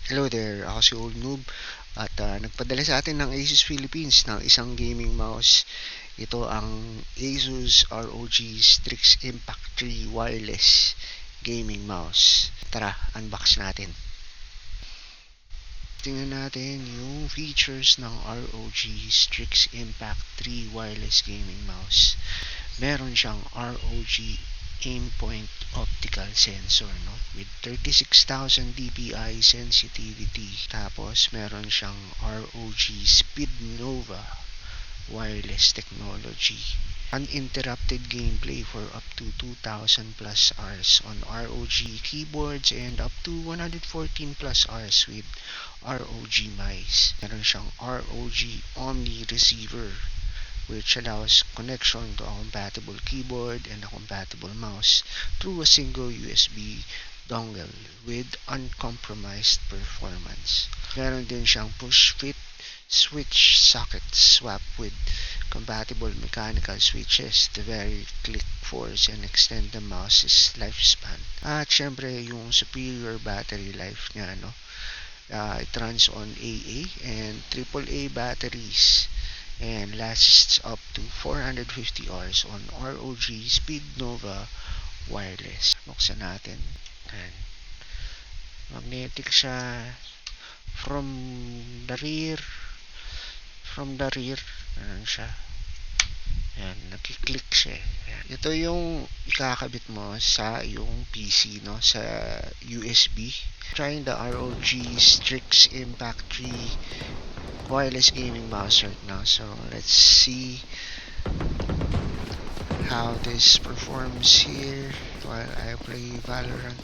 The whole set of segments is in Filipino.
Hello there, ako si Old Noob at nagpadala sa atin ng Asus Philippines ng isang gaming mouse. Ito ang Asus ROG Strix Impact 3 Wireless Gaming Mouse. Tara, unbox natin. Tingnan natin yung features ng ROG Strix Impact 3 Wireless Gaming Mouse. Meron siyang ROG Aimpoint optical sensor, no, with 36,000 dpi sensitivity. Tapos meron siyang ROG Speednova wireless technology, uninterrupted gameplay for up to 2,000 plus hours on ROG keyboards and up to 114 plus hours with ROG mice. Meron siyang ROG Omni receiver, which allows connection to a compatible keyboard and a compatible mouse through a single USB dongle with uncompromised performance. Meron din siyang push-fit switch socket swap with compatible mechanical switches to vary click force and extend the mouse's lifespan. At syempre yung superior battery life niya, no? It runs on AA and AAA batteries and lasts up to 450 hours on ROG Speednova wireless. Buksan natin. Ayan. Magnetic siya from the rear. Ayan siya. Ayan, nakiklik siya. Ayan. Ito yung ikakabit mo sa yung PC, no, sa USB. Trying the ROG Strix Impact 3 wireless gaming mouse right now, so let's see how this performs here while I play Valorant.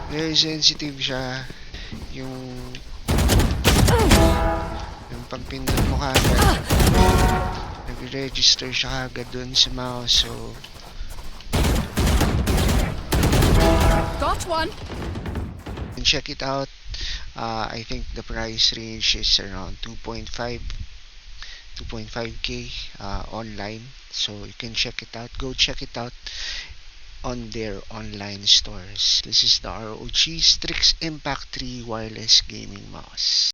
Very sensitive siya. Yung pagpindot mo kagad, nag-register siya kagad dun sa mouse, so got one. check it out. I think the price range is around 2.5k online, so you can check it out. Go check it out on their online stores. This is the ROG Strix Impact 3 wireless gaming mouse.